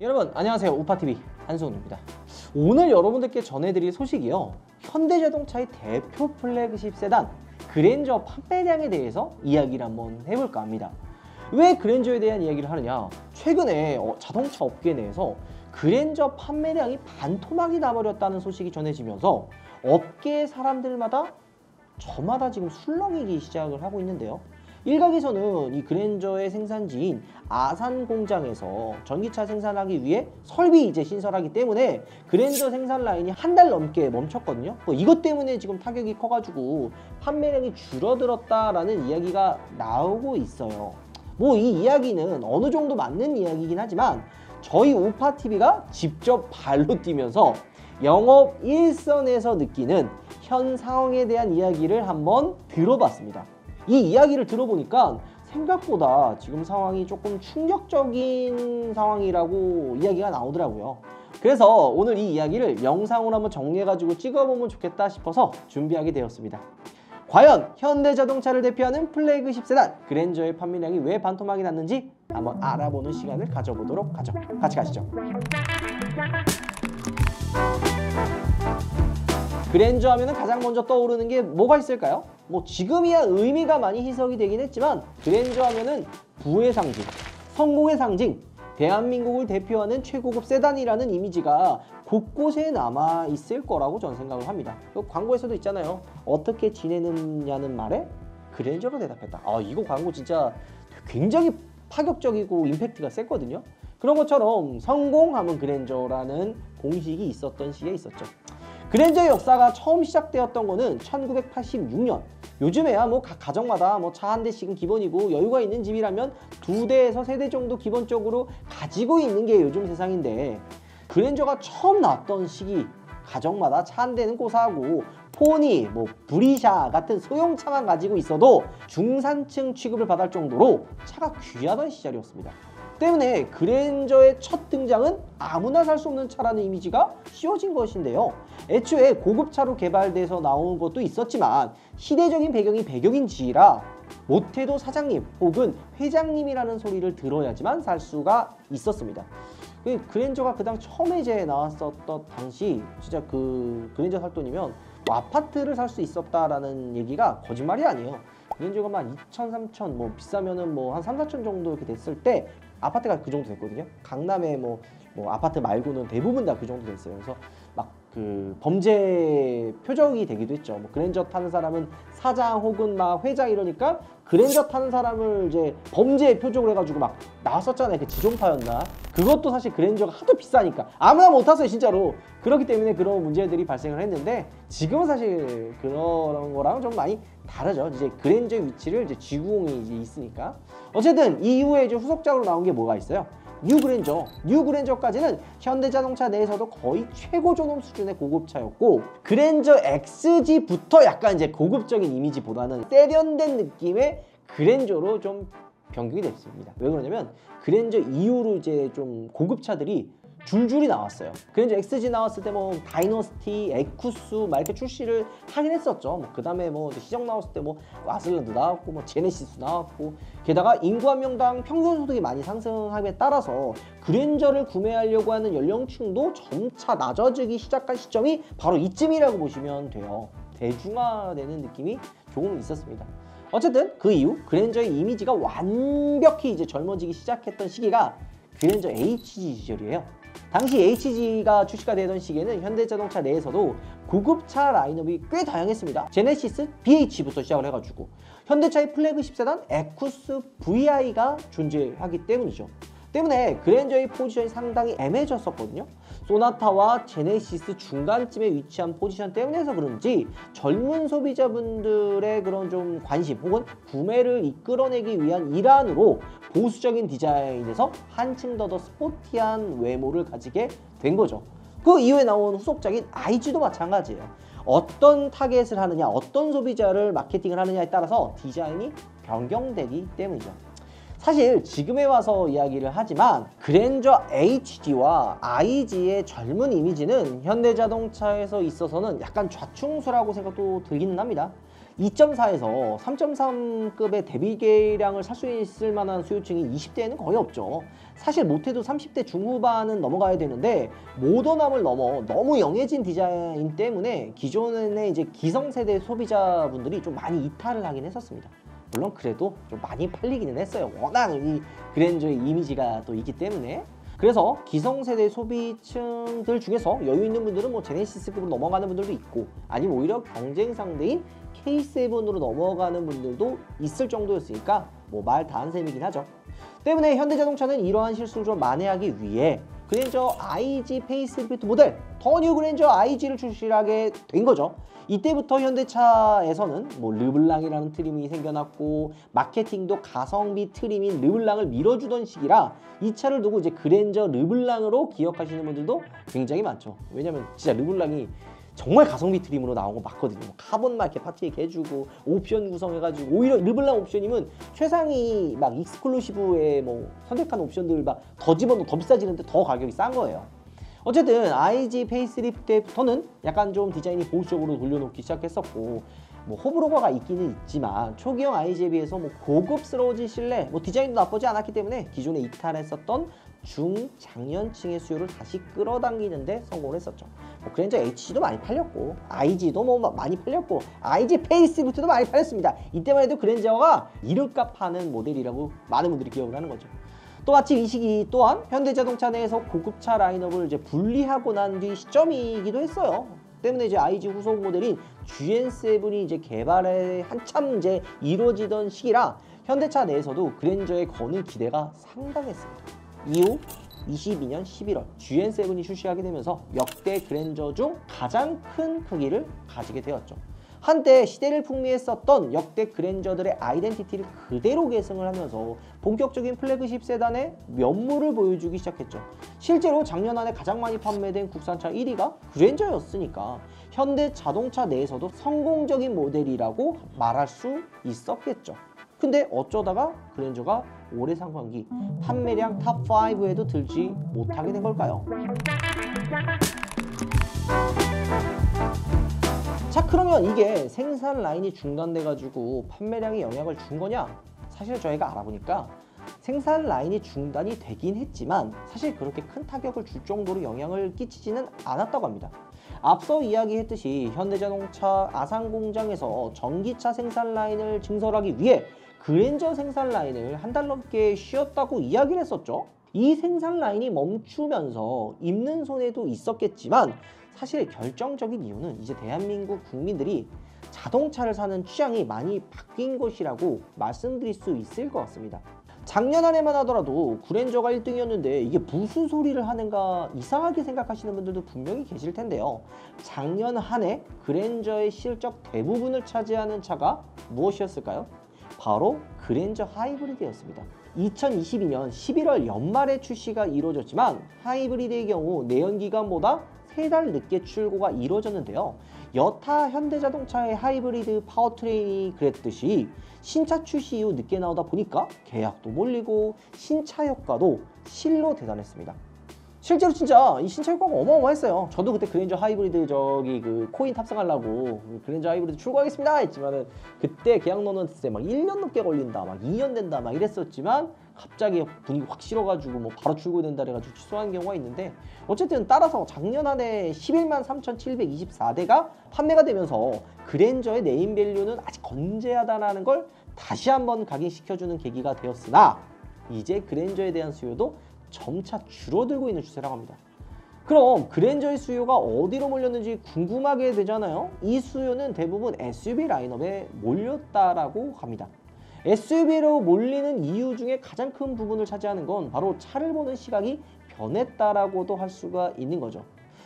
여러분 안녕하세요. 우파TV 한승훈입니다. 오늘 여러분들께 전해드릴 소식이요, 현대자동차의 대표 플래그십 세단 그랜저 판매량에 대해서 이야기를 한번 해볼까 합니다. 왜 그랜저에 대한 이야기를 하느냐, 최근에 자동차 업계 내에서 그랜저 판매량이 반토막이 나버렸다는 소식이 전해지면서 업계 사람들마다 저마다 지금 술렁이기 시작을 하고 있는데요. 일각에서는 이 그랜저의 생산지인 아산 공장에서 전기차 생산하기 위해 설비 신설하기 때문에 그랜저 생산 라인이 한 달 넘게 멈췄거든요. 이것 때문에 지금 타격이 커가지고 판매량이 줄어들었다라는 이야기가 나오고 있어요. 이 이야기는 어느 정도 맞는 이야기이긴 하지만 저희 우파TV가 직접 발로 뛰면서 영업 일선에서 느끼는 현 상황에 대한 이야기를 한번 들어봤습니다. 이 이야기를 들어보니까 생각보다 지금 상황이 조금 충격적인 상황이라고 이야기가 나오더라고요. 그래서 오늘 이 이야기를 영상으로 한번 정리해가지고 찍어보면 좋겠다 싶어서 준비하게 되었습니다. 과연 현대자동차를 대표하는 플래그십 세단 그랜저의 판매량이 왜 반토막이 났는지 한번 알아보는 시간을 가져보도록 하죠. 같이 가시죠. 그랜저 하면 가장 먼저 떠오르는 게 뭐가 있을까요? 지금이야 의미가 많이 희석이 되긴 했지만 그랜저 하면은 부의 상징, 성공의 상징, 대한민국을 대표하는 최고급 세단이라는 이미지가 곳곳에 남아있을 거라고 저는 생각을 합니다. 광고에서도 있잖아요. 어떻게 지내느냐는 말에 그랜저로 대답했다. 이거 광고 진짜 굉장히 파격적이고 임팩트가 셌거든요. 그런 것처럼 성공하면 그랜저라는 공식이 있었던 시기에 있었죠. 그랜저의 역사가 처음 시작되었던 거는 1986년. 요즘에야 각 가정마다 차 한 대씩은 기본이고 여유가 있는 집이라면 2대에서 3대 정도 기본적으로 가지고 있는 게 요즘 세상인데, 그랜저가 처음 나왔던 시기 가정마다 차 한 대는 고사하고 포니, 브리샤 같은 소형차만 가지고 있어도 중산층 취급을 받을 정도로 차가 귀하던 시절이었습니다. 때문에 그랜저의 첫 등장은 아무나 살 수 없는 차라는 이미지가 씌워진 것인데요. 애초에 고급차로 개발돼서 나온 것도 있었지만 시대적인 배경이 배경인지라 못해도 사장님 혹은 회장님이라는 소리를 들어야지만 살 수가 있었습니다. 그랜저가 그 당 처음에 나왔었던 당시 진짜 그랜저 살 돈이면 아파트를 살 수 있었다라는 얘기가 거짓말이 아니에요. 그랜저가 2천, 3천, 비싸면은 한 3, 4천 정도 이렇게 됐을 때 아파트가 그 정도 됐거든요. 강남에 아파트 말고는 대부분 다 그 정도 됐어요. 그래서 범죄 표적이 되기도 했죠. 그랜저 타는 사람은 사장 혹은 회장 이러니까 그랜저 타는 사람을 범죄 표적으로 해가지고 나왔었잖아요. 지존파였나? 그것도 사실 그랜저가 하도 비싸니까 아무나 못 탔어요, 진짜로. 그렇기 때문에 그런 문제들이 발생을 했는데, 지금은 사실 그런 거랑 좀 많이 다르죠. 그랜저의 위치를 G90이 있으니까. 어쨌든 이후에 후속작으로 나온 게 뭐가 있어요? 뉴 그랜저까지는 현대자동차 내에서도 거의 최고 존엄 수준의 고급차였고, 그랜저 XG부터 약간 고급적인 이미지보다는 세련된 느낌의 그랜저로 좀 변경이 됐습니다. 왜 그러냐면 그랜저 이후로 좀 고급차들이 줄줄이 나왔어요. 그랜저 XG 나왔을 때 다이너스티, 에쿠스 이렇게 출시를 하긴 했었죠. 그 다음에 시정 나왔을 때 와슬란드 나왔고 제네시스 나왔고, 게다가 인구 한 명당 평균 소득이 많이 상승함에 따라서 그랜저를 구매하려고 하는 연령층도 점차 낮아지기 시작한 시점이 바로 이쯤이라고 보시면 돼요. 대중화되는 느낌이 조금 있었습니다. 어쨌든 그 이후 그랜저의 이미지가 완벽히 젊어지기 시작했던 시기가 그랜저 HG 시절이에요. 당시 HG가 출시가 되던 시기에는 현대자동차 내에서도 고급차 라인업이 꽤 다양했습니다. 제네시스 BH부터 시작을 해가지고 현대차의 플래그십 세단 에쿠스 VI가 존재하기 때문이죠. 때문에 그랜저의 포지션이 상당히 애매해졌었거든요. 소나타와 제네시스 중간쯤에 위치한 포지션 때문에서 그런지 젊은 소비자분들의 그런 좀 관심 혹은 구매를 이끌어내기 위한 일환으로 보수적인 디자인에서 한층 더 스포티한 외모를 가지게 된 거죠. 그 이후에 나온 후속작인 IG도 마찬가지예요. 어떤 타겟을 하느냐, 어떤 소비자를 마케팅을 하느냐에 따라서 디자인이 변경되기 때문이죠. 사실 지금에 와서 이야기를 하지만 그랜저 HG와 IG의 젊은 이미지는 현대자동차에서 있어서는 약간 좌충수라고 생각도 들기는 합니다. 2.4에서 3.3급의 대비계량을 살 수 있을 만한 수요층이 20대에는 거의 없죠. 사실 못해도 30대 중후반은 넘어가야 되는데 모던함을 넘어 너무 영해진 디자인 때문에 기존의 이제 기성세대 소비자분들이 좀 많이 이탈을 하긴 했었습니다. 물론 그래도 좀 많이 팔리기는 했어요. 워낙 이 그랜저의 이미지가 또 있기 때문에. 그래서 기성세대 소비층들 중에서 여유 있는 분들은 뭐 제네시스급으로 넘어가는 분들도 있고, 아니면 오히려 경쟁 상대인 K7으로 넘어가는 분들도 있을 정도였으니까 뭐 말 다 한 셈이긴 하죠. 때문에 현대자동차는 이러한 실수를 좀 만회하기 위해 그랜저 IG 페이스리프트 모델 더 뉴 그랜저 IG를 출시하게 된 거죠. 이때부터 현대차에서는 뭐 르블랑이라는 트림이 생겨났고, 마케팅도 가성비 트림인 르블랑을 밀어주던 시기라 이 차를 두고 이제 그랜저 르블랑으로 기억하시는 분들도 굉장히 많죠. 왜냐면 진짜 르블랑이 정말 가성비 트림으로 나온 거 맞거든요. 카본 마켓 파티에 해주고 옵션 구성해가지고, 오히려 르블랑 옵션이면 최상위 막 익스클루시브에 뭐 선택한 옵션들 막 더 집어넣어 더 비싸지는데 더 가격이 싼 거예요. 어쨌든 IG 페이스리프트 때부터는 약간 좀 디자인이 보수적으로 돌려놓기 시작했었고, 뭐 호불호가 있기는 있지만 초기형 IG에 비해서 뭐 고급스러워진 실내, 뭐 디자인도 나쁘지 않았기 때문에 기존에 이탈했었던 중장년층의 수요를 다시 끌어당기는데 성공을 했었죠. 뭐 그랜저 HG도 많이 팔렸고, IG도 뭐 많이 팔렸고, IG 페이스리프트도 많이 팔렸습니다. 이때만 해도 그랜저가 이름값 하는 모델이라고 많은 분들이 기억을 하는 거죠. 또 마침 이 시기 또한 현대자동차 내에서 고급차 라인업을 이제 분리하고 난 뒤 시점이기도 했어요. 때문에 이제 IG 후속 모델인 GN7이 이제 개발에 한참 이제 이루어지던 시기라 현대차 내에서도 그랜저에 거는 기대가 상당했습니다. 이후 22년 11월 GN7이 출시하게 되면서 역대 그랜저 중 가장 큰 크기를 가지게 되었죠. 한때 시대를 풍미했었던 역대 그랜저들의 아이덴티티를 그대로 계승을 하면서 본격적인 플래그십 세단의 면모를 보여주기 시작했죠. 실제로 작년 안에 가장 많이 판매된 국산차 1위가 그랜저였으니까 현대자동차 내에서도 성공적인 모델이라고 말할 수 있었겠죠. 근데 어쩌다가 그랜저가 올해 상반기 판매량 탑5에도 들지 못하게 된 걸까요? 자, 그러면 이게 생산 라인이 중단돼가지고 판매량에 영향을 준 거냐? 사실 저희가 알아보니까 생산 라인이 중단이 되긴 했지만 사실 그렇게 큰 타격을 줄 정도로 영향을 끼치지는 않았다고 합니다. 앞서 이야기했듯이 현대자동차 아산 공장에서 전기차 생산 라인을 증설하기 위해 그랜저 생산 라인을 한 달 넘게 쉬었다고 이야기를 했었죠. 이 생산 라인이 멈추면서 입는 손해도 있었겠지만 사실 결정적인 이유는 이제 대한민국 국민들이 자동차를 사는 취향이 많이 바뀐 것이라고 말씀드릴 수 있을 것 같습니다. 작년 한 해만 하더라도 그랜저가 1등이었는데 이게 무슨 소리를 하는가 이상하게 생각하시는 분들도 분명히 계실 텐데요. 작년 한 해 그랜저의 실적 대부분을 차지하는 차가 무엇이었을까요? 바로 그랜저 하이브리드였습니다. 2022년 11월 연말에 출시가 이루어졌지만 하이브리드의 경우 내연기관보다 3달 늦게 출고가 이루어졌는데요. 여타 현대자동차의 하이브리드 파워트레인이 그랬듯이 신차 출시 이후 늦게 나오다 보니까 계약도 몰리고 신차 효과도 실로 대단했습니다. 실제로 진짜 이 신차 효과가 어마어마했어요. 저도 그때 그랜저 하이브리드 그 코인 탑승하려고 그랜저 하이브리드 출고하겠습니다 했지만은 그때 계약 넣었을 때 막 1년 넘게 걸린다, 막 2년 된다, 막 이랬었지만 갑자기 분위기 확 실어가지고 뭐 바로 출고된다 해가지고 취소한 경우가 있는데, 어쨌든 따라서 작년 한 해 11만 3,724대가 판매가 되면서 그랜저의 네임밸류는 아직 건재하다는 걸 다시 한번 각인시켜주는 계기가 되었으나 이제 그랜저에 대한 수요도 점차 줄어들고 있는 추세라고 합니다. 그럼 그랜저의 수요가 어디로 몰렸는지 궁금하게 되잖아요. 이 수요는 대부분 SUV 라인업에 몰렸다라고 합니다. SUV로 몰리는 이유 중에 가장 큰 부분을 차지하는 건 바로 차를 보는 시각이 변했다라고도 할 수가 있는 거죠.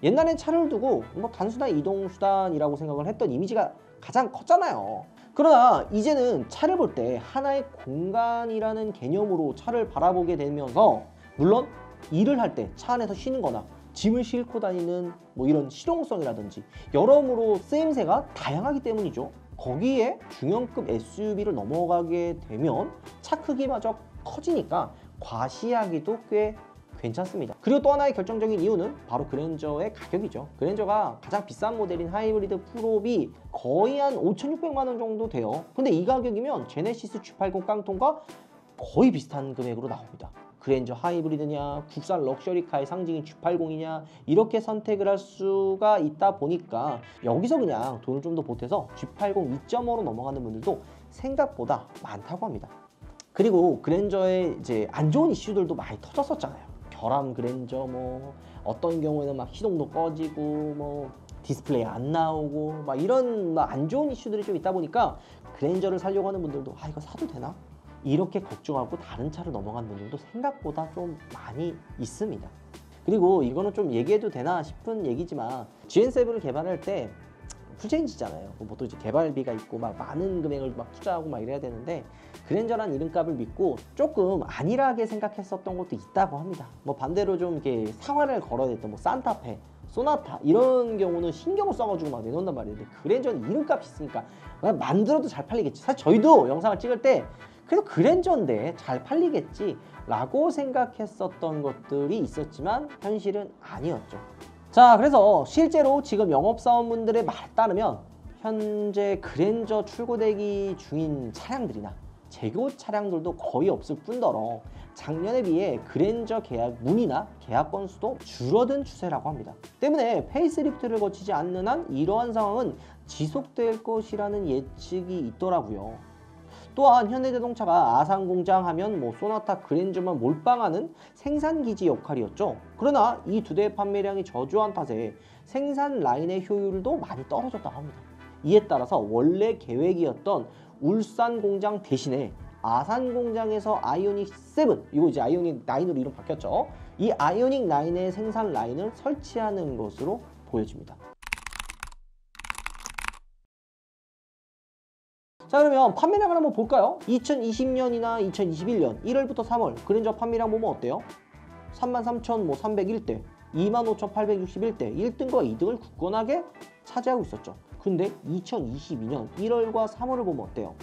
옛날엔 차를 두고 뭐 단순한 이동수단이라고 생각을 했던 이미지가 가장 컸잖아요. 그러나 이제는 차를 볼 때 하나의 공간이라는 개념으로 차를 바라보게 되면서, 물론 일을 할 때 차 안에서 쉬는 거나 짐을 싣고 다니는 뭐 이런 실용성이라든지 여러모로 쓰임새가 다양하기 때문이죠. 거기에 중형급 SUV를 넘어가게 되면 차 크기마저 커지니까 과시하기도 꽤 괜찮습니다. 그리고 또 하나의 결정적인 이유는 바로 그랜저의 가격이죠. 그랜저가 가장 비싼 모델인 하이브리드 프롭이 거의 한 5,600만 원 정도 돼요. 근데 이 가격이면 제네시스 G80 깡통과 거의 비슷한 금액으로 나옵니다. 그랜저 하이브리드냐, 국산 럭셔리카의 상징인 G80이냐, 이렇게 선택을 할 수가 있다 보니까 여기서 그냥 돈을 좀 더 보태서 G80 2.5로 넘어가는 분들도 생각보다 많다고 합니다. 그리고 그랜저의 이제 안 좋은 이슈들도 많이 터졌었잖아요. 결함 그랜저, 뭐 어떤 경우에는 막 시동도 꺼지고 뭐 디스플레이 안 나오고 막 이런 막 안 좋은 이슈들이 좀 있다 보니까 그랜저를 사려고 하는 분들도 아 이거 사도 되나? 이렇게 걱정하고 다른 차로 넘어간 분들도 생각보다 좀 많이 있습니다. 그리고 이거는 좀 얘기해도 되나 싶은 얘기지만 GN7을 개발할 때 풀체인지잖아요. 보통 이제 개발비가 있고 막 많은 금액을 막 투자하고 막 이래야 되는데 그랜저란 이름값을 믿고 조금 안일하게 생각했었던 것도 있다고 합니다. 뭐 반대로 좀 이렇게 상한을 걸어냈던 뭐 산타페, 소나타 이런 경우는 신경을 써가지고 막 내놓는단 말이에요. 근데 그랜저는 이름값이 있으니까 만들어도 잘 팔리겠지. 사실 저희도 영상을 찍을 때 그래도 그랜저인데 잘 팔리겠지 라고 생각했었던 것들이 있었지만 현실은 아니었죠. 자, 그래서 실제로 지금 영업사원분들의 말에 따르면 현재 그랜저 출고되기 중인 차량들이나 재고 차량들도 거의 없을 뿐더러 작년에 비해 그랜저 계약 문의나 계약 건수도 줄어든 추세라고 합니다. 때문에 페이스리프트를 거치지 않는 한 이러한 상황은 지속될 것이라는 예측이 있더라고요. 또한 현대자동차가 아산공장 하면 뭐 소나타 그랜저만 몰빵하는 생산기지 역할이었죠. 그러나 이 두 대의 판매량이 저조한 탓에 생산 라인의 효율도 많이 떨어졌다고 합니다. 이에 따라서 원래 계획이었던 울산 공장 대신에 아산 공장에서 아이오닉 7, 이거 이제 아이오닉 9으로 이름 바뀌었죠. 이 아이오닉 9의 생산 라인을 설치하는 것으로 보여집니다. 자, 그러면 판매량을 한번 볼까요? 2020년이나 2021년 1월부터 3월 그랜저 판매량 보면 어때요? 33,301대, 25,861대, 1등과 2등을 굳건하게 차지하고 있었죠. 근데 2022년 1월과 3월을 보면 어때요?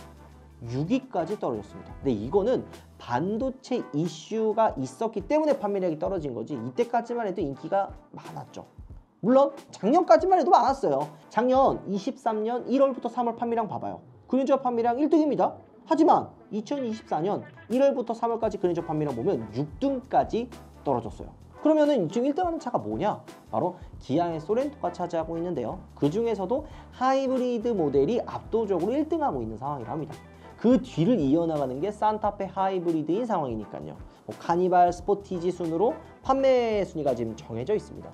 6위까지 떨어졌습니다. 근데 이거는 반도체 이슈가 있었기 때문에 판매량이 떨어진 거지 이때까지만 해도 인기가 많았죠. 물론 작년까지만 해도 많았어요. 작년 23년 1월부터 3월 판매량 봐봐요. 그랜저 판매량 1등입니다. 하지만 2024년 1월부터 3월까지 그랜저 판매량 보면 6등까지 떨어졌어요. 그러면은 지금 1등하는 차가 뭐냐? 바로 기아의 소렌토가 차지하고 있는데요. 그 중에서도 하이브리드 모델이 압도적으로 1등하고 있는 상황이라 합니다. 그 뒤를 이어나가는 게 산타페 하이브리드인 상황이니까요. 뭐 카니발, 스포티지 순으로 판매 순위가 지금 정해져 있습니다.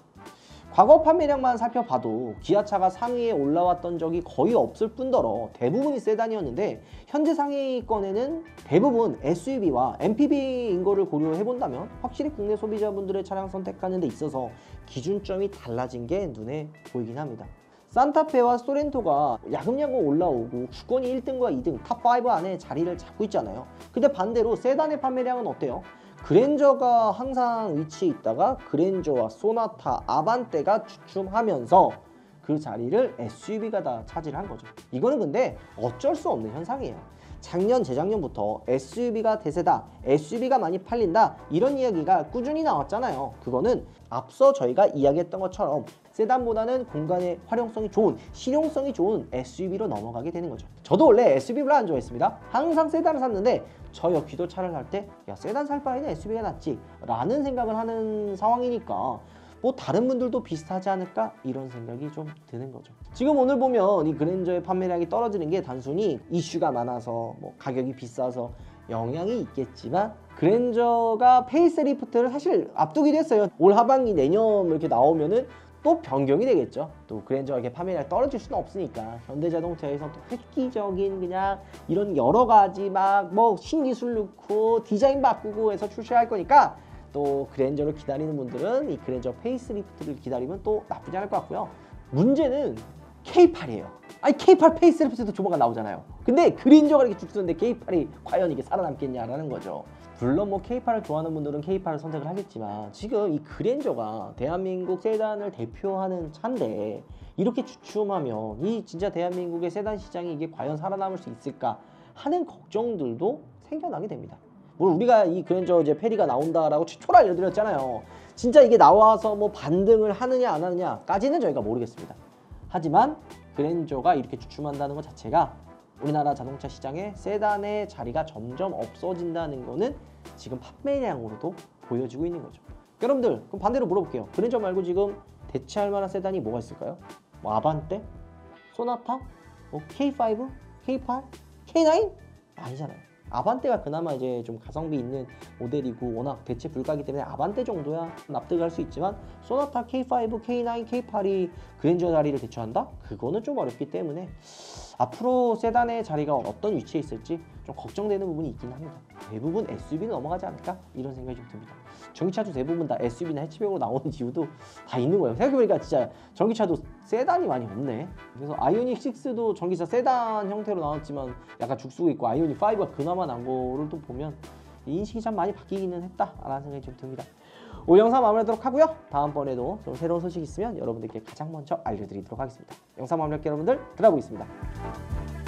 과거 판매량만 살펴봐도 기아차가 상위에 올라왔던 적이 거의 없을 뿐더러 대부분이 세단이었는데 현재 상위권에는 대부분 SUV와 MPV인 거를 고려해본다면 확실히 국내 소비자분들의 차량 선택하는 데 있어서 기준점이 달라진 게 눈에 보이긴 합니다. 산타페와 소렌토가 야금야금 올라오고 주권이 1등과 2등 탑5 안에 자리를 잡고 있잖아요. 근데 반대로 세단의 판매량은 어때요? 그랜저가 항상 위치해 있다가 그랜저와 소나타, 아반떼가 주춤하면서 그 자리를 SUV가 다 차지한 거죠. 이거는 근데 어쩔 수 없는 현상이에요. 작년, 재작년부터 SUV가 대세다, SUV가 많이 팔린다 이런 이야기가 꾸준히 나왔잖아요. 그거는 앞서 저희가 이야기했던 것처럼 세단보다는 공간의 활용성이 좋은, 실용성이 좋은 SUV로 넘어가게 되는 거죠. 저도 원래 SUV 별로 안 좋아했습니다. 항상 세단을 샀는데 저 역시도 차를 살 때 야 세단 살 바에는 SUV가 낫지 라는 생각을 하는 상황이니까 뭐 다른 분들도 비슷하지 않을까 이런 생각이 좀 드는 거죠. 지금 오늘 보면 이 그랜저의 판매량이 떨어지는 게 단순히 이슈가 많아서 뭐 가격이 비싸서 영향이 있겠지만 그랜저가 페이스리프트를 사실 앞두기도 했어요. 올 하반기 내년 이렇게 나오면은 또 변경이 되겠죠. 또 그랜저가 이렇게 판매량이 떨어질 수는 없으니까 현대자동차에서 또 획기적인 그냥 이런 여러 가지 막 뭐 신기술 넣고 디자인 바꾸고 해서 출시할 거니까 또 그랜저를 기다리는 분들은 이 그랜저 페이스리프트를 기다리면 또 나쁘지 않을 것 같고요. 문제는 K8이에요. 아니 K8 페이스리프트도 조만간 나오잖아요. 근데 그랜저가 이렇게 죽쓰는데 K8이 과연 이게 살아남겠냐라는 거죠. 물론 뭐 K8을 좋아하는 분들은 K8을 선택을 하겠지만 지금 이 그랜저가 대한민국 세단을 대표하는 차인데 이렇게 주춤하면 이 진짜 대한민국의 세단 시장이 이게 과연 살아남을 수 있을까 하는 걱정들도 생겨나게 됩니다. 물론 우리가 이 그랜저 이제 페리가 나온다라고 최초로 알려드렸잖아요. 진짜 이게 나와서 뭐 반등을 하느냐 안 하느냐까지는 저희가 모르겠습니다. 하지만 그랜저가 이렇게 주춤한다는 것 자체가 우리나라 자동차 시장에 세단의 자리가 점점 없어진다는 거는 지금 판매량으로도 보여지고 있는 거죠. 여러분들 그럼 반대로 물어볼게요. 그랜저 말고 지금 대체할 만한 세단이 뭐가 있을까요? 뭐 아반떼? 소나타? 뭐 K5? K8? K9? 아니잖아요. 아반떼가 그나마 이제 좀 가성비 있는 모델이고 워낙 대체 불가기 때문에 아반떼 정도야 납득할 수 있지만 소나타 K5, K9, K8이 그랜저 자리를 대체한다? 그거는 좀 어렵기 때문에 앞으로 세단의 자리가 어떤 위치에 있을지 좀 걱정되는 부분이 있긴 합니다. 대부분 SUV는 넘어가지 않을까? 이런 생각이 좀 듭니다. 전기차도 대부분 다 SUV나 해치백으로 나오는 이유도 다 있는 거예요. 생각해보니까 진짜 전기차도 세단이 많이 없네. 그래서 아이오닉 6도 전기차 세단 형태로 나왔지만 약간 죽쓰고 있고 아이오닉 5가 그나마 난 거를 또 보면 인식이 참 많이 바뀌기는 했다라는 생각이 좀 듭니다. 오늘 영상 마무리하도록 하고요. 다음번에도 좀 새로운 소식 있으면 여러분들께 가장 먼저 알려드리도록 하겠습니다. 영상 마무리할게요. 여러분들 들어보겠습니다.